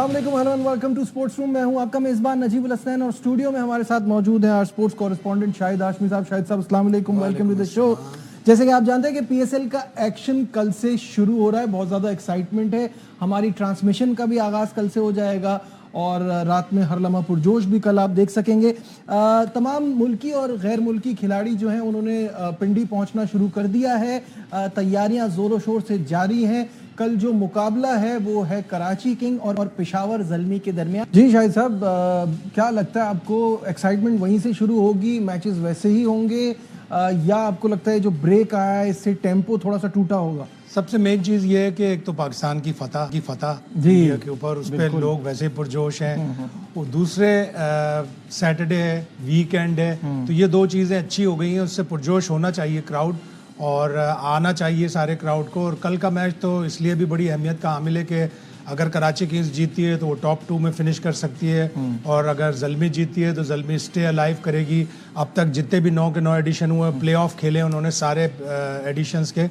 अस्सलाम वालेकुम, hello and welcome to sports room. मैं हूं आपका मेज़बान नजीबुल हसनैन और स्टूडियो में हमारे साथ मौजूद हैं our sports correspondent Shahid Hashmi साहब। शाहिद साहब अस्सलाम वालेकुम, वेलकम टू द शो। जैसे कि आप जानते हैं कि पीएसएल का एक्शन कल से शुरू हो रहा है, बहुत ज़्यादा एक्साइटमेंट है। हमारी ट्रांसमिशन का भी आगाज़ कल से हो जाएगा और रात में हर लम्हा पुरजोश भी कल आप देख सकेंगे। तमाम मुल्की और गैर मुल्की खिलाड़ी जो हैं उन्होंने पिंडी पहुंचना शुरू कर दिया है। तैयारियां ज़ोरों शोर से जारी हैं। कल जो मुकाबला है वो है कराची किंग और पेशावर ज़ल्मी के दरमियान। जी शाहिद साहब, क्या लगता है आपको, एक्साइटमेंट वहीं से शुरू होगी, मैचेस वैसे ही होंगे या आपको लगता है जो ब्रेक आया है इससे टेम्पो थोड़ा सा टूटा होगा? सबसे मेन चीज़ ये है कि एक तो पाकिस्तान की फतह इंडिया के ऊपर, उस पर लोग वैसे पुरजोश हैं। और दूसरे सैटरडे है, वीकेंड है, तो ये दो चीज़ें अच्छी हो गई हैं। उससे पुरजोश होना चाहिए क्राउड और आना चाहिए सारे क्राउड को। और कल का मैच तो इसलिए भी बड़ी अहमियत का हामिल है कि अगर कराची किंग्स जीतती है तो वो टॉप 2 में फिनिश कर सकती है, और अगर ज़ल्मी जीतती है तो ज़ल्मी स्टे अलाइव करेगी। अब तक जितने भी 9 के 9 एडिशन हुए, प्लेऑफ खेले उन्होंने सारे एडिशंस के,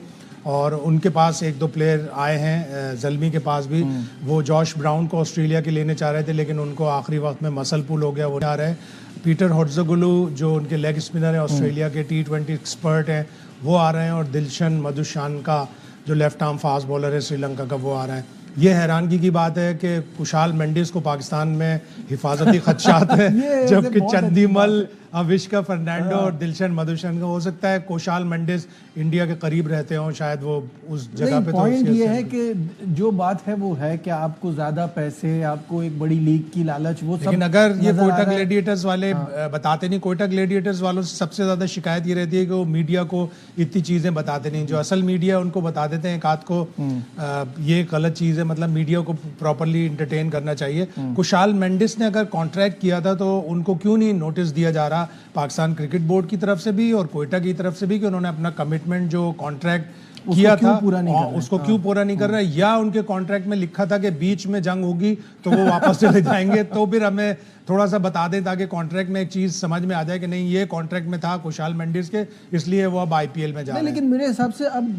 और उनके पास एक दो प्लेयर आए हैं ज़ल्मी के पास भी। वो जॉश ब्राउन को ऑस्ट्रेलिया के लेने चाह रहे थे लेकिन उनको आखिरी वक्त में मसल पुल हो गया, वो आ रहे हैं। पीटर होट्ज़ोगलू जो उनके लेग स्पिनर हैं, ऑस्ट्रेलिया के T20 एक्सपर्ट हैं, वो आ रहे हैं। और दिलशन मधुशानका जो लेफ्ट आर्म फास्ट बॉलर है श्रीलंका का, वो आ रहा है। ये हैरानगी की बात है कि कुशाल मेंडिस को पाकिस्तान में हिफाजती खदशात है जबकि चंदीमल, अविष्का फर्नांडो और दिलशन मधुशन का, हो सकता है कुशाल मेंडिस इंडिया के करीब रहते हों, शायद वो उस जगह पे। पॉइंट ये है कि जो बात है वो है कि आपको ज्यादा पैसे, आपको एक बड़ी लीग की लालच, वो सब। लेकिन अगर ये कोयटा ग्लेडिएटर्स वाले बताते नहीं, कोयटा ग्लेडिएटर्स वालों से सबसे ज्यादा शिकायत ये रहती है कि वो मीडिया को इतनी चीजें बताते नहीं। जो असल मीडिया है उनको बता देते हैं एक आध को, ये गलत चीज है। मतलब मीडिया को प्रॉपरली इंटरटेन करना चाहिए। कुशाल मेंडिस ने अगर कॉन्ट्रैक्ट किया था तो उनको क्यों नहीं नोटिस दिया जा रहा पाकिस्तान क्रिकेट बोर्ड की तरफ से भी और कोयटा की तरफ से भी कि उन्होंने अपना कमिटमेंट जो कॉन्ट्रैक्ट किया था उसको क्यों पूरा नहीं कर रहा है? या उनके कॉन्ट्रैक्ट में लिखा था कि बीच में जंग होगी तो वो वापस चले जाएंगे, तो फिर हमें थोड़ा सा बता दें ताकि कॉन्ट्रैक्ट में एक चीज समझ में आ जाए कि नहीं ये कॉन्ट्रैक्ट में था कुशाल मेंडिस के, इसलिए वो अब IPL में जा रहे हैं। लेकिन मेरे हिसाब से अब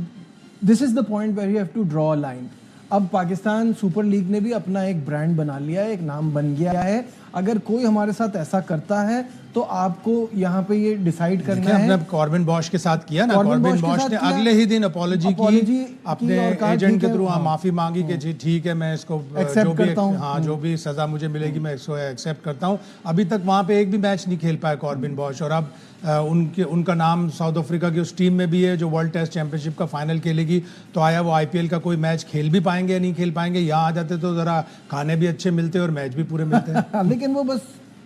this is the point where you have to draw a line. अब पाकिस्तान सुपर लीग ने भी अपना एक ब्रांड बना लिया है, एक नाम बन गया है। अगर कोई हमारे साथ ऐसा करता है तो आपको यहाँ पे ये डिसाइड करना है। हमने कॉर्बिन बॉश के साथ किया ना, कॉर्बिन बॉश ने अगले ही दिन अपॉलॉजी की अपने एजेंट के थ्रू, माफी मांगी कि जी ठीक है मैं इसको एक्सेप्ट करता हूँ, हाँ जो भी सजा मुझे मिलेगी मैं इसको एक्सेप्ट करता हूँ। अभी तक वहाँ पे एक भी मैच नहीं खेल पाया कॉर्बिन बॉश, और अब उनका नाम साउथ अफ्रीका की उस टीम में भी है जो वर्ल्ड टेस्ट चैंपियनशिप का फाइनल खेलेगी। तो आया वो IPL का कोई मैच खेल भी पाएंगे या नहीं खेल पाएंगे? यहाँ आ जाते तो जरा खाने भी अच्छे मिलते और मैच भी पूरे मिलते हैं। लेकिन वो बस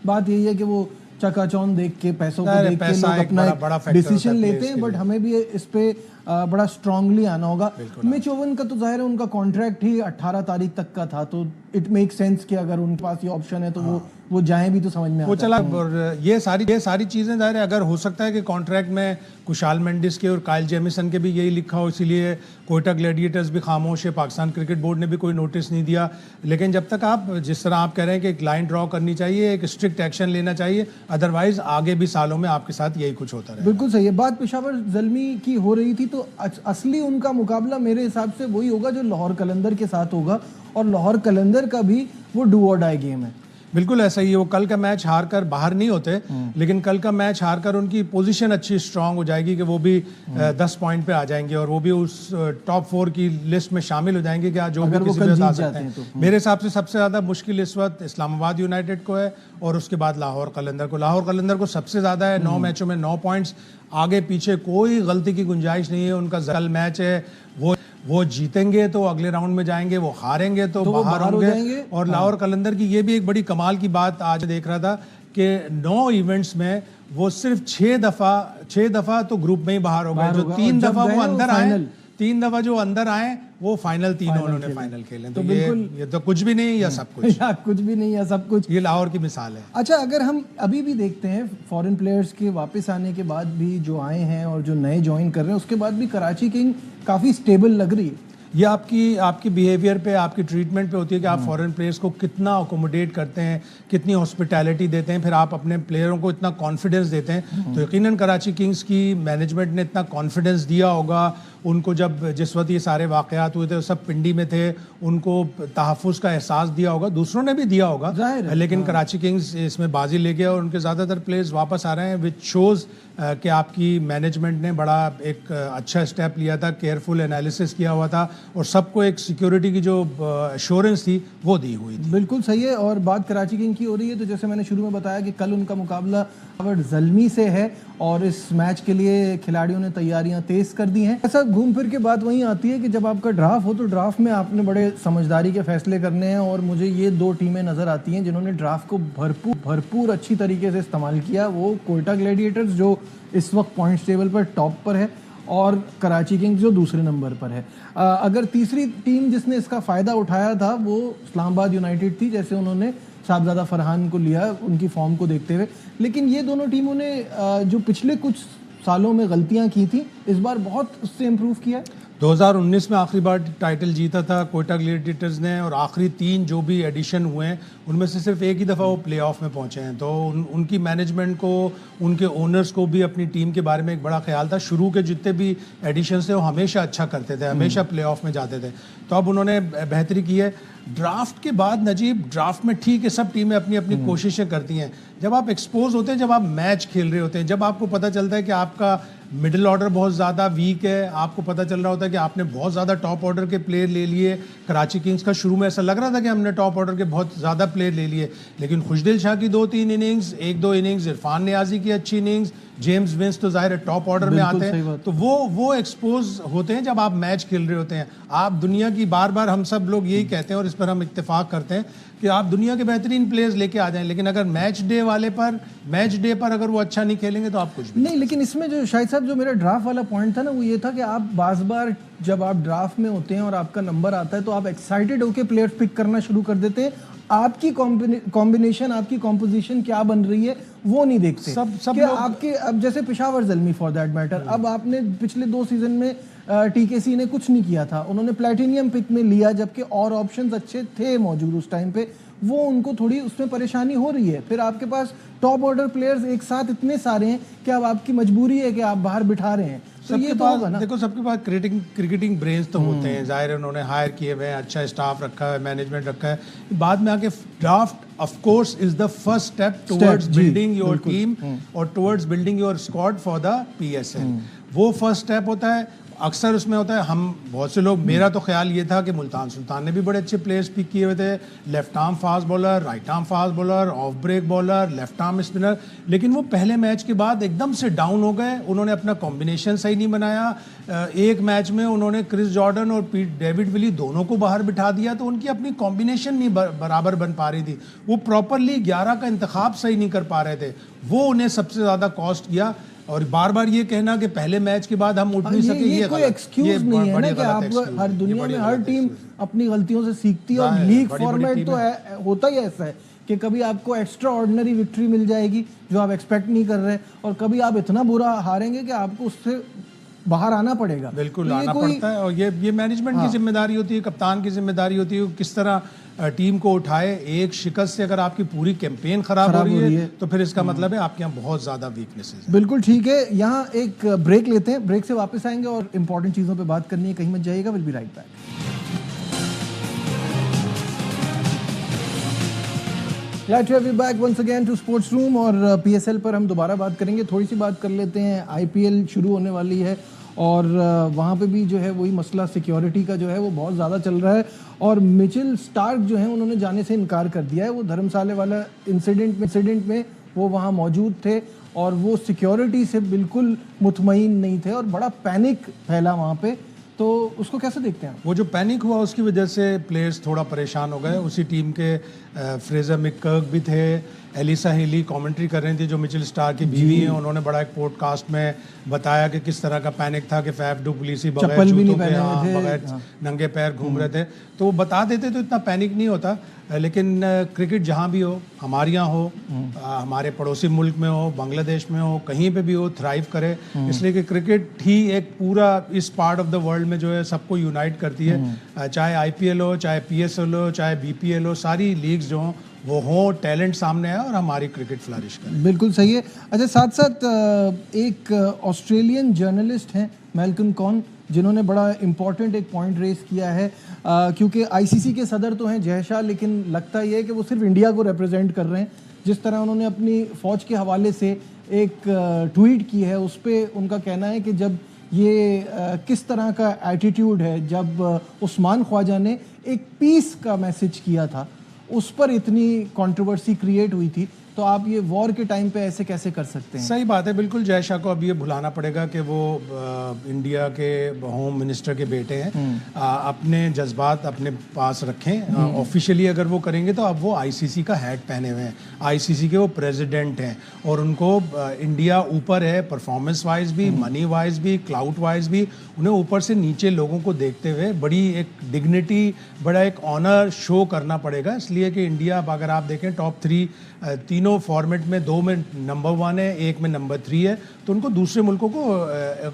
बात यही है कि वो चकाचौंध देख के, पैसों को देख के लोग अपना डिसीजन लेते हैं। बट हमें भी इस पे बड़ा स्ट्रांगली आना होगा। मिच ओवन का तो जाहिर है उनका कॉन्ट्रैक्ट ही 18 तारीख तक का था, तो इट मेक सेंस कि अगर उनके पास ये ऑप्शन है तो वो जाएं भी तो समझ में आता है। वो चला। और ये सारी चीजें जाहिर है अगर हो सकता है कि कॉन्ट्रैक्ट में कुशाल मेंडिस के और काइल जेमिसन के भी यही लिखा हो, इसीलिए कोयटा ग्लेडिएटर्स भी खामोश है, पाकिस्तान क्रिकेट बोर्ड ने भी कोई नोटिस नहीं दिया। लेकिन जब तक आप जिस तरह आप कह रहे हैं कि एक लाइन ड्रॉ करनी चाहिए, एक स्ट्रिक्ट एक्शन लेना चाहिए, अदरवाइज आगे भी सालों में आपके साथ यही कुछ होता रहे। बिल्कुल सही है बात। पेशावर ज़ल्मी की हो रही थी तो असली उनका मुकाबला मेरे हिसाब से वही होगा जो लाहौर कलंदर के साथ होगा, और लाहौर कलंदर का भी वो डू और डाई गेम है। बिल्कुल ऐसा ही है। वो कल का मैच हार कर बाहर नहीं होते, लेकिन कल का मैच हार कर उनकी पोजीशन अच्छी स्ट्रांग हो जाएगी कि वो भी 10 पॉइंट पे आ जाएंगे और वो भी उस टॉप 4 की लिस्ट में शामिल हो जाएंगे कि जो भी किसी भी आ सकते हैं। तो मेरे हिसाब से सबसे ज्यादा मुश्किल इस वक्त इस्लामाबाद यूनाइटेड को है और उसके बाद लाहौर कलंदर को। लाहौर कलंदर को सबसे ज्यादा है, 9 मैचों में 9 पॉइंट्स, आगे पीछे कोई गलती की गुंजाइश नहीं है। उनका कल मैच है, वो जीतेंगे तो अगले राउंड में जाएंगे, वो हारेंगे तो बाहर होंगे। और लाहौर कलंदर की ये भी एक बड़ी कमाल की बात आज देख रहा था कि 9 इवेंट्स में वो सिर्फ 6 दफा तो ग्रुप में ही बाहर हो गए। जो 3 दफा वो अंदर आए, 3 दफा जो अंदर आए वो फाइनल, तीनों उन्होंने फाइनल खेले। तो ये तो कुछ भी नहीं या सब कुछ, या कुछ भी नहीं या सब कुछ, ये लाहौर की मिसाल है। अच्छा, अगर हम अभी भी देखते हैं फॉरेन प्लेयर्स के वापस आने के बाद भी जो आए हैं और जो नए ज्वाइन कर रहे हैं, उसके बाद भी कराची किंग काफ़ी स्टेबल लग रही है। ये आपकी बिहेवियर पे, आपकी ट्रीटमेंट पे होती है कि आप फॉरेन प्लेयर्स को कितना अकोमोडेट करते हैं, कितनी हॉस्पिटैलिटी देते हैं, फिर आप अपने प्लेयरों को इतना कॉन्फिडेंस देते हैं। तो यकीनन कराची किंग्स की मैनेजमेंट ने इतना कॉन्फिडेंस दिया होगा, उनको जब जिस वक्त ये सारे वाक़यात हुए थे सब पिंडी में थे, उनको तहफ़्फ़ुज़ का एहसास दिया होगा, दूसरों ने भी दिया होगा, लेकिन कराची किंग्स इसमें बाजी ले गया और उनके ज़्यादातर प्लेयर्स वापस आ रहे हैं, विच शोज़ कि आपकी मैनेजमेंट ने बड़ा एक अच्छा स्टेप लिया था, केयरफुल एनालिसिस किया हुआ था और सबको एक सिक्योरिटी की जो एश्योरेंस थी वो दी हुई थी। बिल्कुल सही है। और बात कराची किंग की हो रही है तो जैसे मैंने शुरू में बताया कि कल उनका मुकाबला ज़ल्मी से है और इस मैच के लिए खिलाड़ियों ने तैयारियां तेज कर दी हैं। ऐसा घूम फिर के बात वहीं आती है कि जब आपका ड्राफ्ट हो तो ड्राफ्ट में आपने बड़े समझदारी के फैसले करने हैं और मुझे ये दो टीमें नज़र आती हैं जिन्होंने ड्राफ्ट को भरपूर अच्छी तरीके से इस्तेमाल किया। वो कोयटा ग्लैडिएटर्स जो इस वक्त पॉइंट्स टेबल पर टॉप पर है और कराची किंग्स जो दूसरे नंबर पर है। अगर तीसरी टीम जिसने इसका फ़ायदा उठाया था वो इस्लामाबाद यूनाइटेड थी, जैसे उन्होंने साहबजादा फरहान को लिया उनकी फॉर्म को देखते हुए। लेकिन ये दोनों टीमों ने जो पिछले कुछ सालों में गलतियां की थी इस बार बहुत उससे इम्प्रूव किया है। 2019 में आखिरी बार टाइटल जीता था कोयटा ग्लैडिएटर्स ने और आखिरी 3 जो भी एडिशन हुए हैं उनमें से सिर्फ एक ही दफ़ा वो प्लेऑफ में पहुंचे हैं। तो उनकी मैनेजमेंट को, उनके ओनर्स को भी अपनी टीम के बारे में एक बड़ा ख्याल था। शुरू के जितने भी एडिशंस थे वो हमेशा अच्छा करते थे, हमेशा प्लेऑफ में जाते थे। तो अब उन्होंने बेहतरी की है। ड्राफ्ट के बाद नजीब, ड्राफ्ट में ठीक है सब टीमें अपनी अपनी कोशिशें करती हैं। जब आप एक्सपोज होते हैं, जब आप मैच खेल रहे होते हैं, जब आपको पता चलता है कि आपका मिडिल ऑर्डर बहुत ज़्यादा वीक है, आपको पता चल रहा होता है कि आपने बहुत ज़्यादा टॉप ऑर्डर के प्लेयर ले लिए। कराची किंग्स का शुरू में ऐसा लग रहा था कि हमने टॉप ऑर्डर के बहुत ज़्यादा प्लेयर ले लिए, लेकिन खुशदिल शाह की 2-3 इनिंग्स, 1-2 इनिंग्स, इरफान नियाजी की अच्छी इनिंग्स, जेम्स विंस तो जाहिर है टॉप ऑर्डर में आते हैं। तो वो एक्सपोज होते हैं जब आप मैच खेल रहे होते हैं। आप दुनिया की, बार बार हम सब लोग यही कहते हैं और इस पर हम इत्तेफाक करते हैं कि आप दुनिया के बेहतरीन प्लेयर्स लेके आ जाएं, लेकिन अगर मैच डे पर अगर वो अच्छा नहीं खेलेंगे तो आप कुछ भी नहीं। लेकिन इसमें जो शाहिद साहब जो मेरा ड्राफ्ट वाला पॉइंट था ना वो ये था कि आप बार जब आप ड्राफ्ट में होते हैं और आपका नंबर आता है तो आप एक्साइटेड होकर प्लेयर्स पिक करना शुरू कर देते हैं। आपकी कॉम्बिनेशन, आपकी कॉम्पोजिशन क्या बन रही है वो नहीं देखते। सब आपके, अब जैसे Peshawar Zalmi for that matter, अब आपने पिछले 2 सीजन में टीकेसी ने कुछ नहीं किया था, उन्होंने प्लैटिनियम पिक में लिया जबकि और ऑप्शंस अच्छे थे मौजूद उस टाइम पे, वो उनको थोड़ी उसमें परेशानी हो रही है। फिर आपके पास टॉप ऑर्डर प्लेयर्स एक साथ इतने सारे हैं कि अब आपकी मजबूरी है कि आप बाहर बिठा रहे हैं। तो ये तो होगा ना। देखो सबके पास क्रिकेटिंग ब्रेन्स तो होते हैं, जाहिर है उन्होंने हायर किए हुए हैं, अच्छा स्टाफ रखा है, मैनेजमेंट रखा है। बाद में आके draft of course is the first step towards building your team और towards building your squad for the PSL। वो फर्स्ट स्टेप होता है। अक्सर उसमें होता है, हम बहुत से लोग, मेरा तो ख्याल ये था कि मुल्तान सुल्तान ने भी बड़े अच्छे प्लेयर्स पिक किए हुए थे, left arm fast bowler, right arm fast bowler, off break bowler, left arm spinner, लेकिन वो पहले मैच के बाद एकदम से डाउन हो गए। उन्होंने अपना कॉम्बिनेशन सही नहीं बनाया। एक मैच में उन्होंने क्रिस जॉर्डन और डेविड विली दोनों को बाहर बिठा दिया, तो उनकी अपनी कॉम्बिनेशन नहीं बराबर बन पा रही थी। वो प्रॉपरली 11 का इंतखाब सही नहीं कर पा रहे थे, वो उन्हें सबसे ज़्यादा कॉस्ट किया। और बार बार ये कहना कि पहले मैच के बाद हम उठ नहीं सके, ये कोई एक्सक्यूज नहीं है ना कि आप हर दुनिया में हर टीम अपनी गलतियों से सीखती है और लीग फॉर्मेट तो होता ही ऐसा है कि कभी आपको एक्स्ट्रा ऑर्डिनरी विक्ट्री मिल जाएगी जो आप एक्सपेक्ट नहीं कर रहे और कभी आप इतना बुरा हारेंगे कि आपको उससे बाहर आना पड़ेगा। बिल्कुल आना पड़ता है और ये मैनेजमेंट की जिम्मेदारी होती है, कप्तान की जिम्मेदारी होती है किस तरह टीम को उठाए। एक शिकस्त से अगर आपकी पूरी कैंपेन खराब हो रही है तो फिर इसका मतलब है आपके यहाँ बहुत ज़्यादा वीकनेसेस है। बिल्कुल ठीक है। यहाँ एक ब्रेक लेते हैं, ब्रेक से वापस आएंगे और इंपॉर्टेंट चीज़ों पे बात करनी है, कहीं मत जाइएगा। Will be right back. Glad to have you back once again to sports room. और PSL पर हम दोबारा बात करेंगे। थोड़ी सी बात कर लेते हैं, IPL शुरू होने वाली है और वहाँ पे भी जो है वही मसला सिक्योरिटी का जो है वो बहुत ज़्यादा चल रहा है और मिचेल स्टार्क जो है उन्होंने जाने से इनकार कर दिया है। वो धर्मशाला वाला इंसिडेंट में वो वहाँ मौजूद थे और वो सिक्योरिटी से बिल्कुल मुतमईन नहीं थे और बड़ा पैनिक फैला वहाँ पे। तो उसको कैसे देखते हैं? वो जो पैनिक हुआ उसकी वजह से प्लेयर्स थोड़ा परेशान हो गए। उसी टीम के फ्रेजर मैककर्क भी थे, एलिसा हिली कमेंट्री कर रही थी जो मिचेल स्टार्क की बीवी हैं। उन्होंने बड़ा एक पॉडकास्ट में बताया कि किस तरह का पैनिक था कि फैफ डू पुलिसी बगैर जूतों के, बगैर नंगे पैर घूम रहे थे। तो वो बता देते तो इतना पैनिक नहीं होता। लेकिन क्रिकेट जहाँ भी हो, हमारे यहाँ हो, हमारे पड़ोसी मुल्क में हो, बांग्लादेश में हो, कहीं पे भी हो, थ्राइव करे। इसलिए कि क्रिकेट ही एक पूरा इस पार्ट ऑफ द वर्ल्ड में जो है सबको यूनाइट करती है। चाहे IPL हो, चाहे PSL हो, चाहे BPL हो, सारी लीग्स जो हों वो हो, टैलेंट सामने आया और हमारी क्रिकेट फ्लरिश करे। बिल्कुल सही है। अच्छा, साथ साथ एक ऑस्ट्रेलियन जर्नलिस्ट हैं मैल्कम कॉन जिन्होंने बड़ा इम्पॉर्टेंट एक पॉइंट रेस किया है, क्योंकि आईसीसी के सदर तो हैं जय शाह, लेकिन लगता ये है कि वो सिर्फ इंडिया को रिप्रेजेंट कर रहे हैं। जिस तरह उन्होंने अपनी फ़ौज के हवाले से एक ट्वीट की है, उस पर उनका कहना है कि जब ये किस तरह का एटीट्यूड है, जब उस्मान ख्वाजा ने एक पीस का मैसेज किया था उस पर इतनी कंट्रोवर्सी क्रिएट हुई थी, तो आप ये वॉर के टाइम पे ऐसे कैसे कर सकते हैं? सही बात है, बिल्कुल। जय शाह को अब ये भुलाना पड़ेगा कि वो इंडिया के होम मिनिस्टर के बेटे हैं। अपने जज्बात अपने पास रखें। ऑफिशियली अगर वो करेंगे तो अब वो आईसीसी का हैट पहने हुए हैं, आईसीसी के वो प्रेसिडेंट हैं और उनको इंडिया ऊपर है, परफॉर्मेंस वाइज भी, मनी वाइज भी, क्लाउड वाइज भी। उन्हें ऊपर से नीचे लोगों को देखते हुए बड़ी एक डिग्निटी, बड़ा एक ऑनर शो करना पड़ेगा। इसलिए कि इंडिया, अगर आप देखें टॉप 3 तीनों फॉर्मेट में, 2 में नंबर 1 है, 1 में नंबर 3 है, तो उनको दूसरे मुल्कों को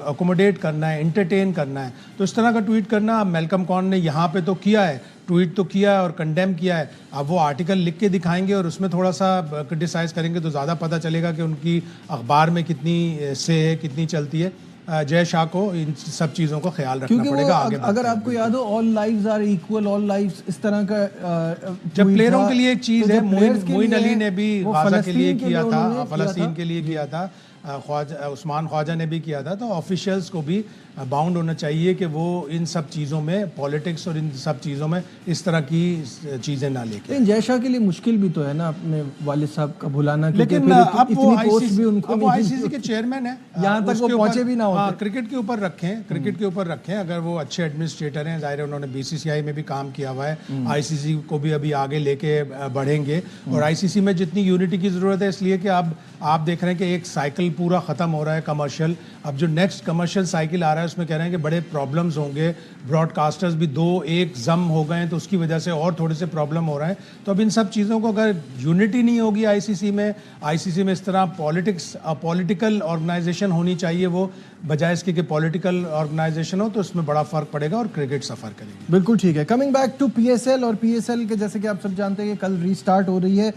अकोमोडेट करना है, एंटरटेन करना है। तो इस तरह का ट्वीट करना, मेलकम कॉन ने यहाँ पे तो किया है, ट्वीट तो किया है और कंडेम किया है। अब वो आर्टिकल लिख के दिखाएंगे और उसमें थोड़ा सा क्रिटिसाइज़ करेंगे तो ज़्यादा पता चलेगा कि उनकी अखबार में कितनी से है, कितनी चलती है। जय शाह को इन सब चीज़ों का ख्याल रखना पड़ेगा आगे। अगर आपको याद हो, all lives are equal, all lives, इस तरह का जब प्लेयरों के लिए एक चीज़ है, मोइन अली ने भी गाजा के लिए किया था, फ़लस्तीन के लिए किया था, उस्मान ख्वाजा ने भी किया था। तो ऑफिशियल्स को भी बाउंड होना चाहिए कि वो इन सब चीज़ों में, पॉलिटिक्स और इन सब चीज़ों में इस तरह की चीज़ें ना लेके। लेकिन जय शाह के लिए मुश्किल भी तो है ना अपने वालिद साहब का भुलाना, लेकिन अब वो आईसीसी के चेयरमैन है, यहाँ तक वो पहुंचे भी ना हो। क्रिकेट के ऊपर रखें, क्रिकेट के ऊपर रखें। अगर वो अच्छे एडमिनिस्ट्रेटर हैं, जाहिर है उन्होंने बीसीसीआई में भी काम किया हुआ है, आईसीसी को भी अभी आगे लेके बढ़ेंगे। और आईसीसी में जितनी यूनिटी की ज़रूरत है, इसलिए कि अब आप देख रहे हैं कि एक साइकिल पूरा ख़त्म हो रहा है कमर्शियल। अब जो नेक्स्ट कमर्शियल साइकिल आ रहा है उसमें कह रहे हैं कि बड़े प्रॉब्लम्स होंगे, ब्रॉडकास्टर्स भी 2-1 जम हो गए हैं, तो उसकी वजह से और थोड़े से प्रॉब्लम हो रहे हैं। तो अब इन सब चीज़ों को अगर यूनिटी नहीं होगी आईसीसी में इस तरह पॉलिटिकल ऑर्गेनाइजेशन होनी चाहिए, वो बजाय इसके कि पॉलिटिकल ऑर्गेनाइजेशन हो, तो उसमें बड़ा फ़र्क पड़ेगा और क्रिकेट सफ़र करेगी। बिल्कुल ठीक है। कमिंग बैक टू पीएसएल, और पीएसएल के जैसे कि आप सब जानते हैं कि कल रीस्टार्ट हो रही है।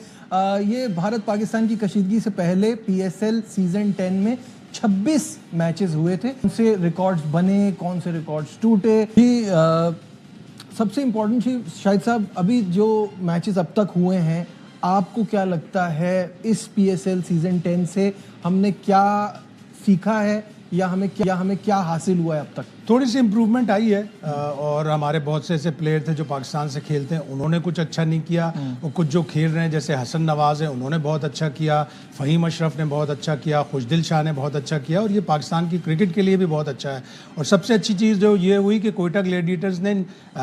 ये भारत पाकिस्तान की कशीदगी से पहले पीएसएल सीजन 10 में 26 मैचेस हुए थे। कौन से रिकॉर्ड्स बने, कौन से रिकॉर्ड्स टूटे, सबसे इम्पोर्टेंट चीज शाहिद साहब, अभी जो मैचेस अब तक हुए हैं, आपको क्या लगता है इस पीएसएल सीजन 10 से हमने क्या सीखा है या हमें क्या हासिल हुआ है अब तक? थोड़ी सी इम्प्रूवमेंट आई है और हमारे बहुत से ऐसे प्लेयर थे जो पाकिस्तान से खेलते हैं, उन्होंने कुछ अच्छा नहीं किया, और कुछ जो खेल रहे हैं जैसे हसन नवाज है, उन्होंने बहुत अच्छा किया, फ़हीम अशरफ ने बहुत अच्छा किया, खुशदिल शाह ने बहुत अच्छा किया, और ये पाकिस्तान की क्रिकेट के लिए भी बहुत अच्छा है। और सबसे अच्छी चीज़ जो ये हुई कि कोयटा ग्लैडिएटर्स ने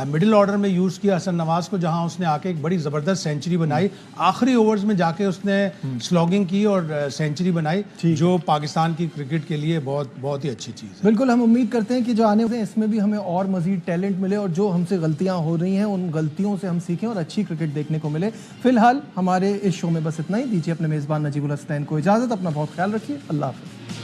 मिडिल ऑर्डर में यूज़ किया हसन नवाज को, जहाँ उसने आके एक बड़ी ज़बरदस्त सेंचुरी बनाई, आखिरी ओवर्स में जाके उसने स्लॉगिंग की और सेंचुरी बनाई, जो पाकिस्तान की क्रिकेट के लिए बहुत ही अच्छी चीज़ है। बिल्कुल, हम उम्मीद करते हैं कि जो आने वाले हैं इसमें भी हमें और मजीद टैलेंट मिले, और जो हमसे गलतियां हो रही हैं उन गलतियों से हम सीखें और अच्छी क्रिकेट देखने को मिले। फिलहाल हमारे इस शो में बस इतना ही। दीजिए अपने मेज़बान नजीबुल हसनैन को इजाज़त। अपना बहुत ख्याल रखिए। अल्लाह हाफ़िज़।